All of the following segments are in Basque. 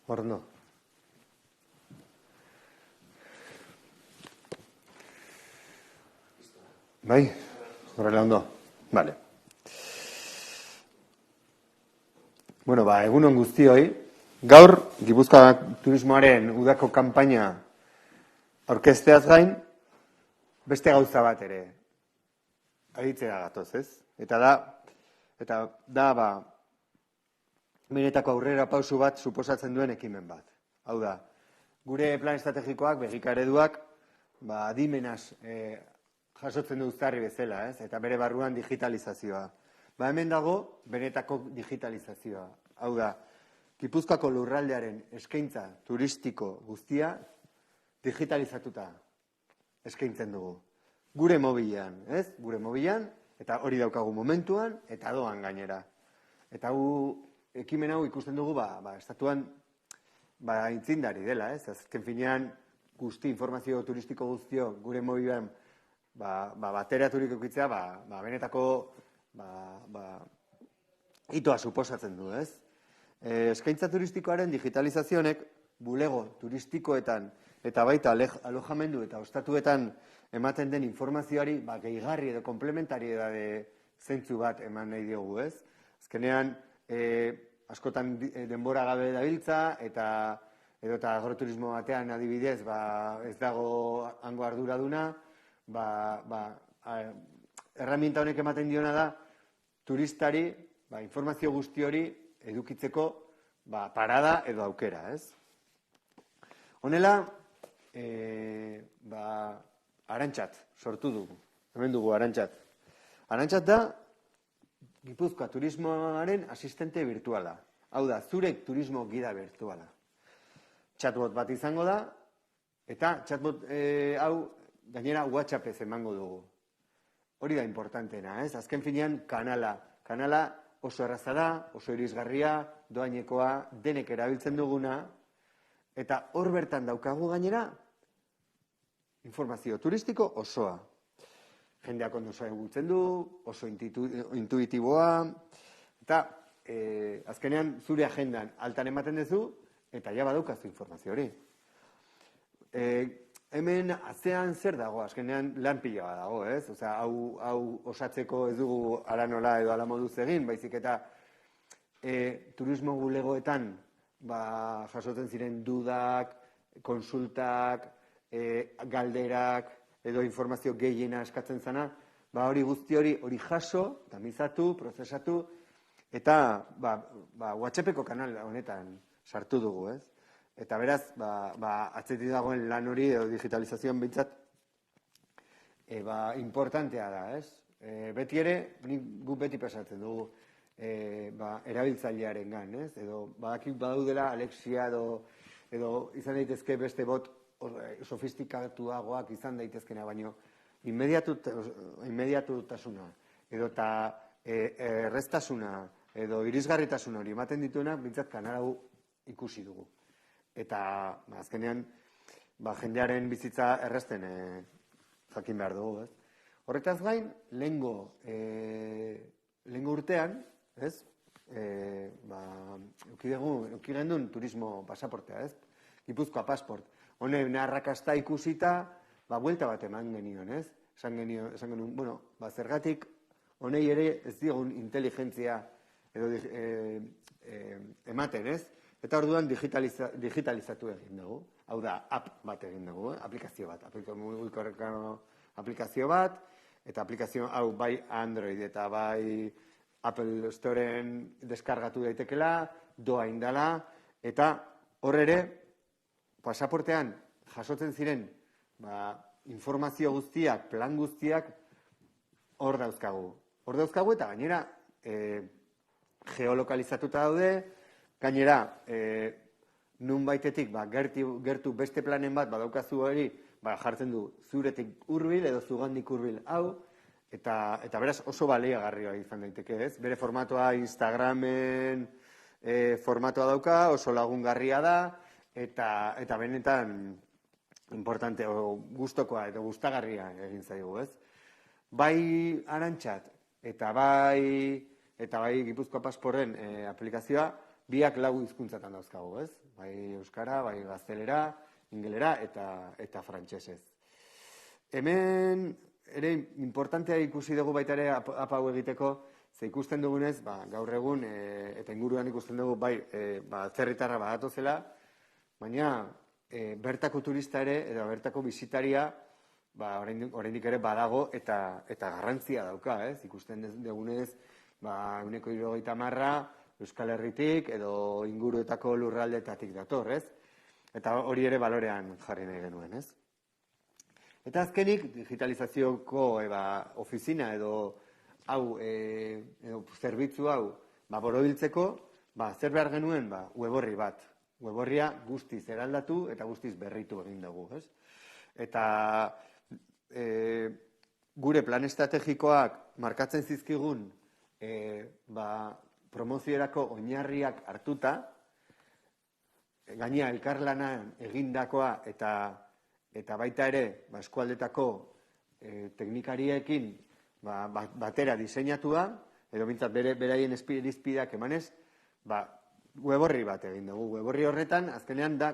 Horno. Bai, horrela ondo. Vale. Bueno, egunon guztioi. Gaur, Gipuzkoa turismoaren udako kanpaina aurkezteaz gain, beste gauza bat ere aditzera gatoz, ez? Eta da, benetako aurrera pausu bat suposatzen duen ekimen bat. Hau da, gure plan estrategikoak, begika ereduak, adimenaz jasotzen du uztarri bezala, ez? Eta bere barruan digitalizazioa. Hemen dago, benetako digitalizazioa. Hau da, Gipuzkoako lurraldearen eskaintza turistiko guztia digitalizatuta eskaintzen dugu. Gure mobilean, ez? Gure mobilean, eta hori daukagu momentuan, eta doan gainera. Eta ekimen hau ikusten dugu, estatuan intzindari dela, ez? Azken finean, guzti informazio turistiko guztio gure mobilean bateraturik eukitzea, benetako hitoa suposatzen du, ez? Eskaintza turistikoaren digitalizazionek bulego turistikoetan eta baita alojamendu eta ostatuetan ematen den informazioari gehigarri edo komplementari zentzu bat eman nahi diogu, ez? Azkenean, askotan denbora gabe dabiltza eta agroturismo batean adibidez ez dago hango arduraduna, erraminta honek ematen diona da turistari informazio guzti hori edukitzeko parada edo aukera, ez? Honela, Arantxat sortu dugu. Hemen dugu Arantxat. Arantxat da Gipuzkoa turismoaren asistente virtuala. Hau da, zurek turismo gida virtuala. Chatbot bat izango da, eta chatbot hau gainera WhatsAppez emango dugu. Hori da importantena, ez? Azken finean kanala. Kanala oso erraza da, oso irisgarria, doainekoa, denek erabiltzen duguna, eta hor bertan daukagu gainera informazio turistiko osoa. Jendeak ondo ezagutzen du, oso intuitiboa, eta azkenean zure agendan altan ematen duzu, eta ja badaukazu informazio hori. Hemen atzean zer dago, azkenean lan pila bat dago, ez? Osea, hau osatzeko ez dugu ala nola edo ala moduz egin, baizik eta turismo bulegoetan jasotzen ziren dudak, konsultak, galderak edo informazio gehiena eskatzen zana, hori guzti hori jaso, tamizatu, prozesatu, eta WhatsAppeko kanal honetan sartu dugu, ez? Eta beraz, atzetik dagoen lan hori edo digitalizazioan behintzat importantea da, ez? Beti ere, guk beti pasatzen dugu erabiltzailearen gan, ez? Edo badaudela Alexia edo izan daitezke beste bot sofistikatuagoak izan daitezkena, baino inmediatutasuna edo eta erreztasuna edo irisgarritasuna hori ematen dituena behintzat kanal hau ikusi dugu. Eta azkenean jendearen bizitza errazten jakin behar dugu, ez? Horretaz gain, lehengo urtean, ez? Euki gendun turismo pasaportea, ez? Gipuzkoa pasport. Honen arrakasta ikusita, buelta bat eman genion, ez? Esan genuen, zergatik honei ere ez digun inteligentzia edo ematen, ez? Eta orduan digitalizatu egin dugu. Hau da, app bat egin dugu, aplikazio bat. Aplikazio bat, eta aplikazio hau bai Android eta bai Apple Storeen deskargatu daitekela, doa indala, eta hor ere, pasaportean jasotzen ziren informazio guztiak, plan guztiak hor dauzkagu. Hor dauzkagu eta gainera geolokalizatuta daude, gainera nun baitetik gertu beste planen bat badaukazu hori jartzen du zuretik hurbil edo zugandik hurbil hau, eta beraz oso baliagarria izan daiteke, ez? Bere formatoa Instagramen formatoa dauka, oso lagungarria da, eta benetan importante, gustokoa edo gustagarria egin zaigu, ez? Bai Arantxat eta bai Gipuzkoa pasporren aplikazioa biak lau hizkuntzatan dauzkagu, ez? Bai euskara, bai gaztelera, ingelera eta frantsesez. Hemen ere importantea ikusi dugu baita ere apau egiteko, ze ikusten dugunez, gaur egun eta inguruan ikusten dugu bai atzerritarra badatozela, baina bertako turista ere edo bertako bisitaria oraindik ere badago eta garrantzia dauka, ez? Ikusten dugunez, 70% Euskal Herritik edo inguruetako lurraldetatik dator, ez? Eta hori ere balorean jarri nahi genuen, ez? Eta azkenik, digitalizazioko ofizina edo zerbitzu hau borobiltzeko, zer behar genuen, web orri bat. Web orria guztiz eraldatu eta guztiz berritu egin dugu, ez? Eta gure plan estrategikoak markatzen zizkigun promoziorako oinarriak hartuta, gainea elkarlanan egindakoa eta baita ere eskualdetako teknikariekin batera diseinatua, edo bintzat beraien irizpideak emanez, web orri bat egin dugu. Web orri horretan, azkenean da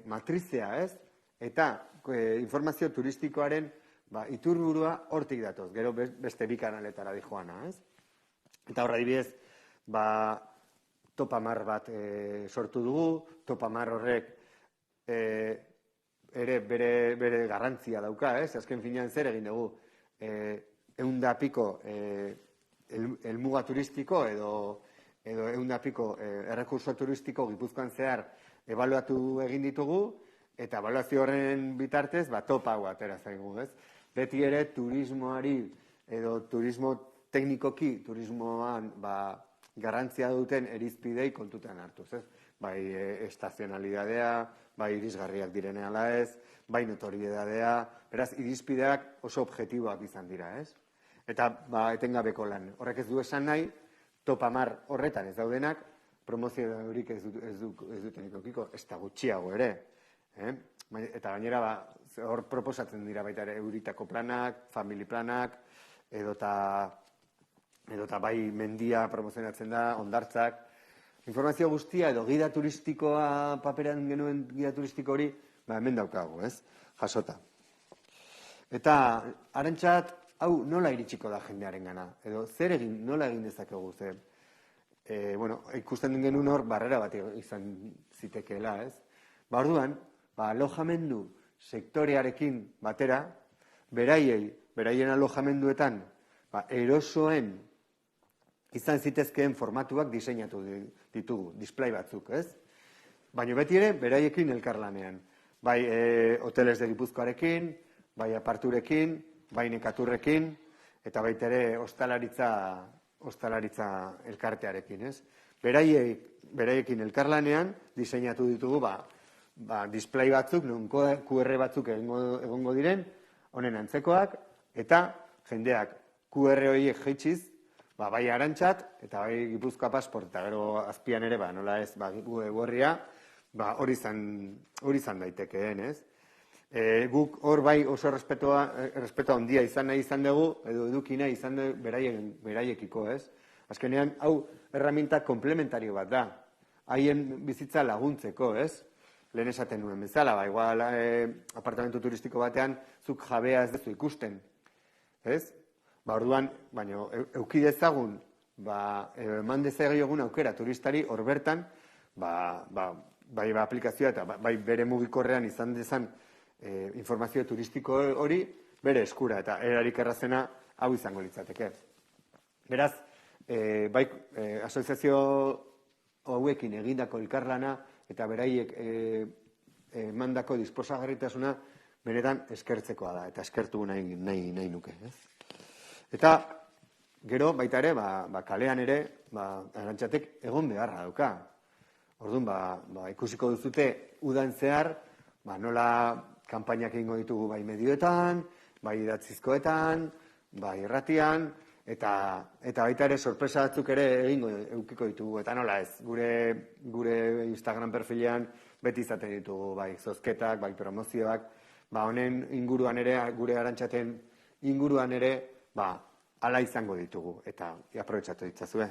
matrizea, ez? Eta informazio turistikoaren iturburua hortik datoz, gero beste bi kanaletara dijoana, ez? Eta horra adibidez, topamar bat sortu dugu, topamar horrek ere bere garrantzia dauka, ez? Azken finean zer egin dugu, 100 piko helmuga turistiko edo 100 piko errekurso turistiko Gipuzkoan zehar ebaluatu egin ditugu, eta ebaluazio horren bitartez, topa hau atera zaigu, ez? Beti ere turismoari edo turismo teknikoki, turismoan garrantzia duten irizpidei kontutan hartuz, ez? Bai estazionalidadea, bai irisgarriak diren ala ez, bai notoriedadea, beraz, irizpideak oso objektiboak izan dira, ez? Eta etengabeko lan. Horrek ez du esan nahi, topamar horretan ez daudenak, promozio horik ez duten ikokiko, ez da gutxiago ere. Eta gainera, hor proposatzen dira baita ere euritako planak, family planak, edota bai mendia promozionatzen da, hondartzak. Informazio guztia edo gida turistikoa, paperan genuen gida turistiko hori, hemen daukagu, ez? Jasota. Eta, Arantxat, hau nola iritsiko da jendearen gana? Edo zer egin, nola egin dezakegu zer? Ikusten den genuen hor, barrera bat izan zitekeela, ez? Orduan, alojamendu sektorearekin batera, beraien alojamenduetan, erosoen izan zitezkeen formatuak diseinatu ditugu, display batzuk, ez? Baina beti ere, beraiekin elkarlanean. Bai hoteles de Gipuzkoarekin, bai aparturekin, bai nekaturrekin, eta baita ere ostalaritza elkartearekin, ez? Beraiekin elkarlanean diseinatu ditugu, display batzuk, non QR batzuk egongo diren, honen antzekoak, eta jendeak QR horiek jeitsiz, bai Arantxat, eta bai Gipuzkoa pasport, eta gero azpian ere, nola ez, web orria, hori izan daitekeen, ez? Guk hor bai oso respetua handia izan nahi izan dugu, edo eduki nahi izan dugu beraiekiko, ez? Azkenean, hau erraminta komplementario bat da, haien bizitza laguntzeko, ez? Lehen esaten nuen bezala, igual apartamentu turistiko batean, zuk jabea ez duzu ikusten, ez? Orduan, baina euki dezagun, eman dezagun aukera turistari hor bertan, bai aplikazioa eta bai bere mugikorrean izan dezan informazio turistiko hori bere eskura eta erarik errazena hau izango litzateke. Beraz, bai asoziazio hauekin egindako elkarlana eta beraiek mandako disposagarritasuna benetan eskertzekoa da eta eskertu nahi nuke, ez? Eta gero baita ere, kalean ere, Arantxatek egon beharra dauka. Orduan, ikusiko duzute udan zehar, nola kanpainak egingo ditugu bai medioetan, bai idatzizkoetan, bai irratian, eta baita ere sorpresa batzuk ere eukiko ditugu. Eta nola ez, gure Instagram perfilean beti izaten ditugu, bai zozketak, bai promozioak, honen inguruan ere, gure Arantxaten inguruan ere, ala izango ditugu, eta aprobetxatu ditzazue.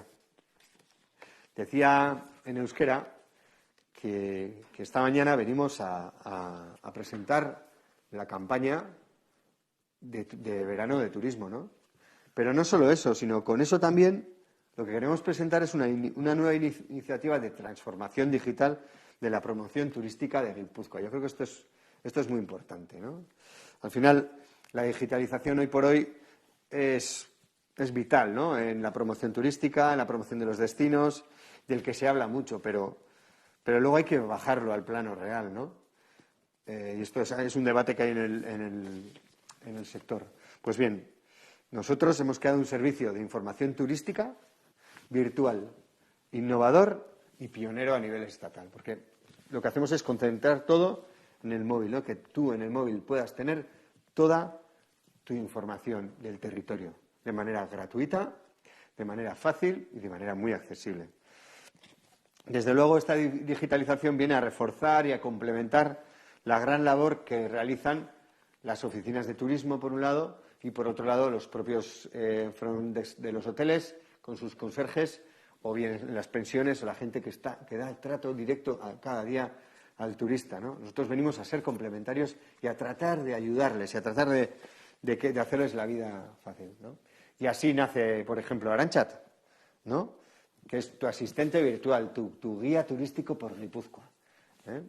Decía en euskera que esta mañana venimos a presentar la campaña de verano de turismo, ¿no? Pero no solo eso, sino con eso también lo que queremos presentar es una nueva iniciativa de transformación digital de la promoción turística de Guipúzcoa. Yo creo que esto es muy importante, ¿no? Al final, la digitalización hoy por hoy es vital, ¿no? En la promoción turística, en la promoción de los destinos, del que se habla mucho, pero luego hay que bajarlo al plano real, ¿no? Y esto es un debate que hay en el sector. Pues bien, nosotros hemos creado un servicio de información turística virtual, innovador y pionero a nivel estatal, porque lo que hacemos es concentrar todo en el móvil, ¿no? Que tú en el móvil puedas tener toda tu información del territorio de manera gratuita, de manera fácil y de manera muy accesible. Desde luego, esta digitalización viene a reforzar y a complementar la gran labor que realizan las oficinas de turismo, por un lado, y por otro lado, los propios front desk de los hoteles, con sus conserjes, o bien las pensiones, o la gente que da el trato directo cada día al turista, ¿no? Nosotros venimos a ser complementarios y a tratar de ayudarles y a tratar de hacerles la vida fácil, ¿no? Y así nace, por ejemplo, Arantxat, ¿no? Que es tu asistente virtual, tu guía turístico por Guipúzcoa, ¿eh?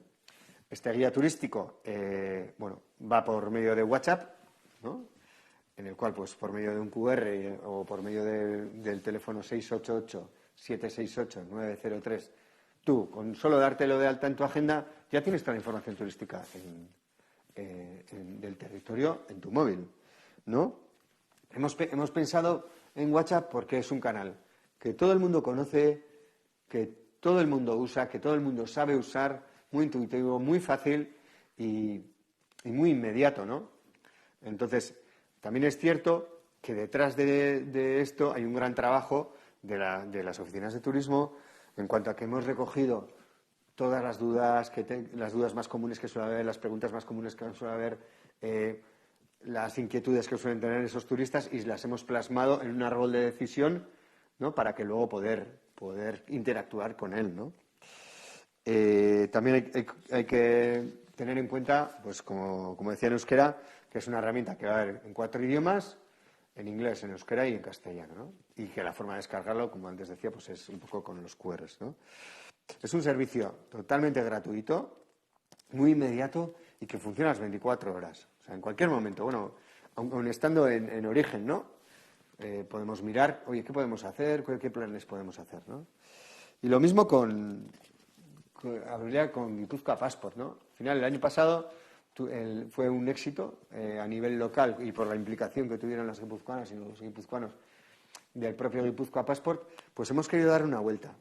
Este guía turístico, va por medio de WhatsApp, ¿no? En el cual, pues, por medio de un QR o por medio del teléfono 688-768-903, tú, con solo dártelo de alta en tu agenda, ya tienes toda la información turística del territorio en tu móvil, ¿no? Hemos pensado en WhatsApp porque es un canal que todo el mundo conoce, que todo el mundo usa, que todo el mundo sabe usar, muy intuitivo, muy fácil y muy inmediato, ¿no? Entonces, también es cierto que detrás de esto hay un gran trabajo de las oficinas de turismo en cuanto a que hemos recogido todas las dudas, las dudas más comunes que suele haber, las preguntas más comunes que suele haber, las inquietudes que suelen tener esos turistas y las hemos plasmado en un árbol de decisión, ¿no? Para que luego poder interactuar con él, ¿no? También hay que tener en cuenta, pues como decía en euskera, que es una herramienta que va a haber en 4 idiomas, en inglés, en euskera y en castellano, ¿no? Y que la forma de descargarlo, como antes decía, pues es un poco con los QRs, ¿no? Es un servicio totalmente gratuito, muy inmediato y que funciona a las 24 horas. O sea, en cualquier momento, bueno, aun estando en origen, ¿no? Podemos mirar, oye, ¿qué podemos hacer? ¿Qué planes podemos hacer, ¿no? Y lo mismo hablaría con Guipúzcoa Passport, ¿no? Al final, el año pasado fue un éxito a nivel local y por la implicación que tuvieron las guipuzcoanas y los guipuzcoanos del propio Guipúzcoa Passport, pues hemos querido dar una vuelta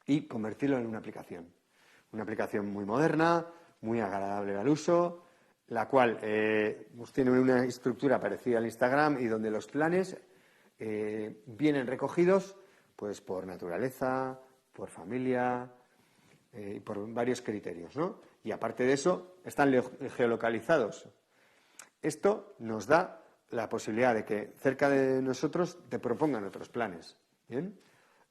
y convertirlo en una aplicación muy moderna, muy agradable al uso, la cual pues tiene una estructura parecida al Instagram y donde los planes vienen recogidos pues por naturaleza, por familia, y por varios criterios, ¿no? Y aparte de eso, están geolocalizados. Esto nos da la posibilidad de que cerca de nosotros te propongan otros planes, ¿bien?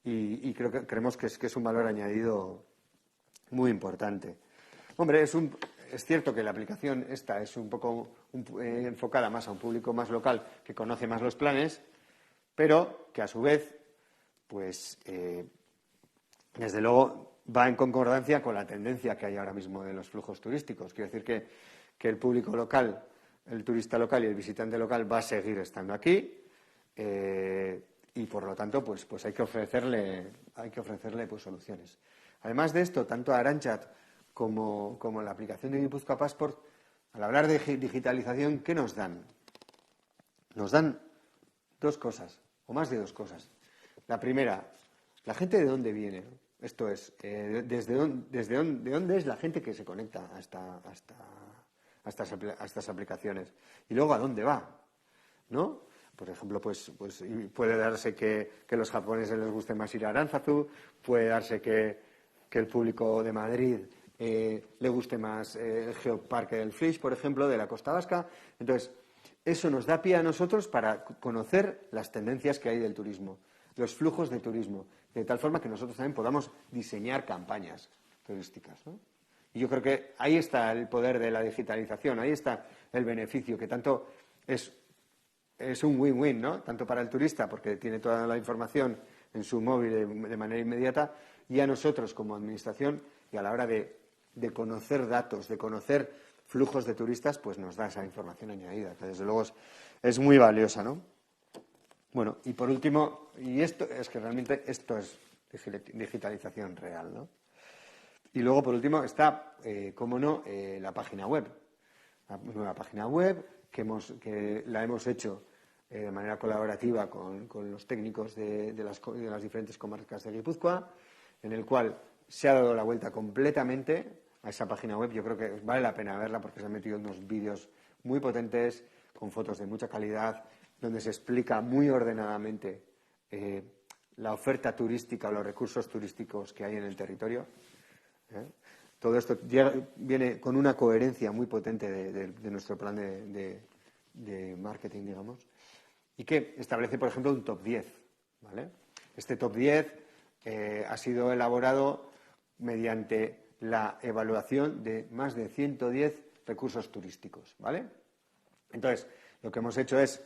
Y creemos que es un valor añadido muy importante. Hombre, es cierto que la aplicación esta es un poco enfocada más a un público más local que conoce más los planes, pero que a su vez, pues, desde luego va en concordancia con la tendencia que hay ahora mismo de los flujos turísticos. Quiero decir que el público local, el turista local y el visitante local va a seguir estando aquí y por lo tanto pues hay que ofrecerle pues soluciones. Además de esto, tanto Arantxat como la aplicación de Guipúzcoa Passport, al hablar de digitalización, ¿qué nos dan? Nos dan 2 cosas, o más de 2 cosas. La primera, la gente de dónde viene, ¿no? Esto es, de dónde es la gente que se conecta a estas aplicaciones. Y luego, ¿a dónde va? ¿No? Por ejemplo, pues puede darse que a los japoneses les guste más ir a Aránzazu, puede darse que el público de Madrid le guste más el Geoparque del Flix, por ejemplo, de la Costa Vasca. Entonces, eso nos da pie a nosotros para conocer las tendencias que hay del turismo. los flujos de turismo, de tal forma que nosotros también podamos diseñar campañas turísticas, ¿no? Y yo creo que ahí está el poder de la digitalización, ahí está el beneficio, que tanto es un win-win, ¿no? Tanto para el turista, porque tiene toda la información en su móvil de manera inmediata, y a nosotros como administración, y a la hora de conocer datos, de conocer flujos de turistas, pues nos da esa información añadida, que desde luego es muy valiosa, ¿no? Bueno, y por último, y esto es que realmente esto es digitalización real, ¿no? Y luego, por último, está, cómo no, la página web. La nueva página web que la hemos hecho de manera colaborativa con los técnicos de las diferentes comarcas de Guipúzcoa, en el cual se ha dado la vuelta completamente a esa página web. Yo creo que vale la pena verla porque se han metido unos vídeos muy potentes, con fotos de mucha calidad, donde se explica muy ordenadamente la oferta turística o los recursos turísticos que hay en el territorio. Todo esto viene con una coherencia muy potente de nuestro plan de marketing, digamos, y que establece, por ejemplo, un top 10, ¿vale? Este top 10 ha sido elaborado mediante la evaluación de más de 110 recursos turísticos, ¿vale? Entonces, lo que hemos hecho es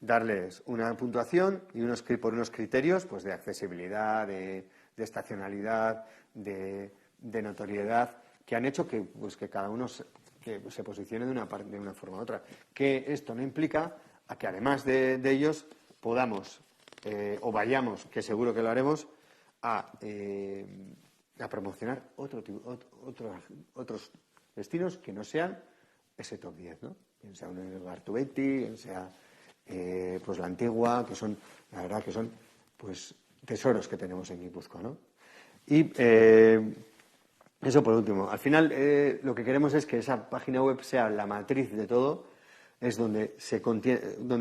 darles una puntuación y por unos criterios, pues, de accesibilidad, de estacionalidad, de notoriedad, que han hecho que cada uno se posicione de una forma u otra. Que esto no implica a que además de ellos podamos o vayamos, que seguro que lo haremos, a promocionar otros destinos que no sean ese top 10, ¿no? Bien sea un Gartubetti, bien sea pues la Antigua, que son, la verdad que son pues tesoros que tenemos en Guipúzcoa, ¿no? Y eso por último. Al final lo que queremos es que esa página web sea la matriz de todo, es donde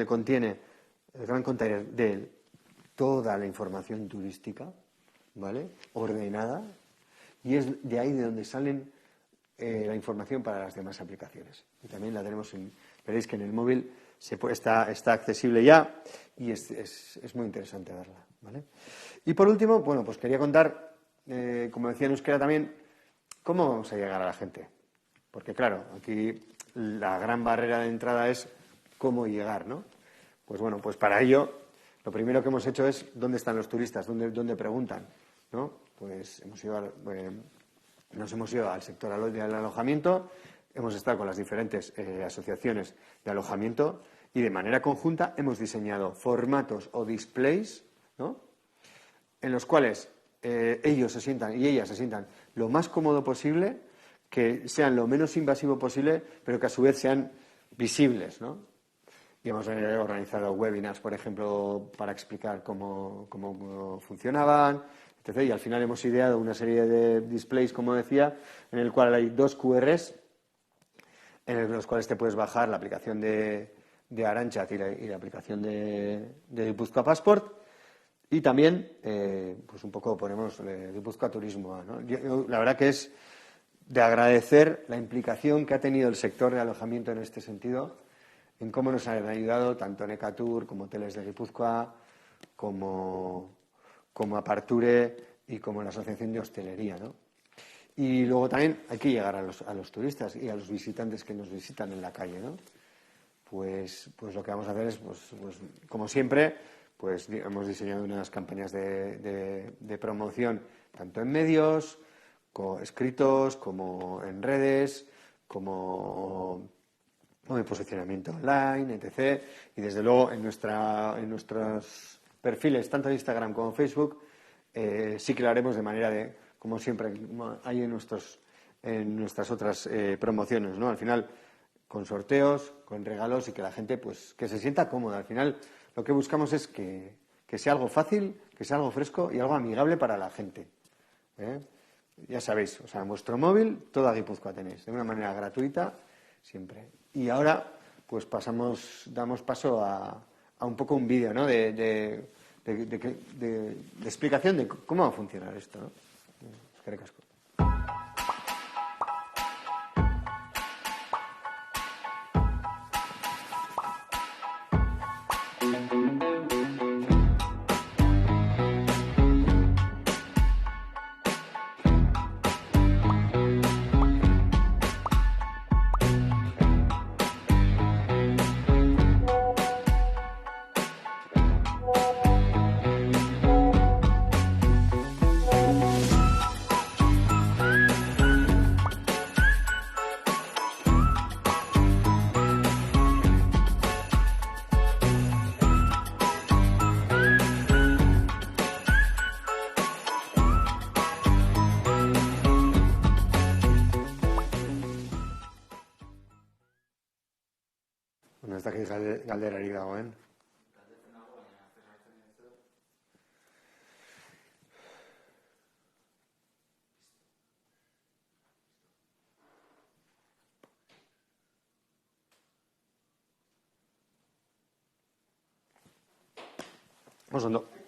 contiene el gran container de toda la información turística, ¿vale? Ordenada, y es de ahí de donde salen la información para las demás aplicaciones. Y también la tenemos veréis que en el móvil está accesible ya y es muy interesante verla, ¿vale? Y por último, bueno, pues quería contar, como decía en euskera también, cómo vamos a llegar a la gente. Porque claro, aquí la gran barrera de entrada es cómo llegar, ¿no? Pues bueno, pues para ello lo primero que hemos hecho es dónde están los turistas, dónde preguntan, ¿no? Pues nos hemos ido al sector del alojamiento, hemos estado con las diferentes asociaciones de alojamiento y de manera conjunta hemos diseñado formatos o displays, ¿no? En los cuales ellos se sientan y ellas se sientan lo más cómodo posible, que sean lo menos invasivo posible, pero que a su vez sean visibles, ¿no? Y hemos organizado webinars, por ejemplo, para explicar cómo funcionaban, etc. Y al final hemos ideado una serie de displays, como decía, en el cual hay 2 QRs, en los cuales te puedes bajar la aplicación de Arantxat y la aplicación de Guipúzcoa Passport. Y también, pues un poco ponemos Guipúzcoa Turismo, ¿no? La verdad que es de agradecer la implicación que ha tenido el sector de alojamiento en este sentido, en cómo nos han ayudado tanto Necatur como Hoteles de Guipúzcoa, como Aparture y como la Asociación de Hostelería, ¿no? Y luego también hay que llegar a los turistas y a los visitantes que nos visitan en la calle, ¿no? Pues lo que vamos a hacer es, pues como siempre, pues hemos diseñado unas campañas de promoción tanto en medios, escritos, como en redes, como en posicionamiento online, etc. Y desde luego en nuestros perfiles, tanto en Instagram como en Facebook, sí que lo haremos de manera como siempre hay en nuestras otras promociones, ¿no? Al final, con sorteos, con regalos y que la gente, pues, que se sienta cómoda. Al final, lo que buscamos es que sea algo fácil, que sea algo fresco y algo amigable para la gente, ¿eh? Ya sabéis, o sea, en vuestro móvil, toda Guipúzcoa tenéis, de una manera gratuita, siempre. Y ahora, pues damos paso a un poco un vídeo, ¿no? de explicación de cómo va a funcionar esto, ¿no? Eskerrik asko. ez dakit galderarik dagoen. Oso ondo.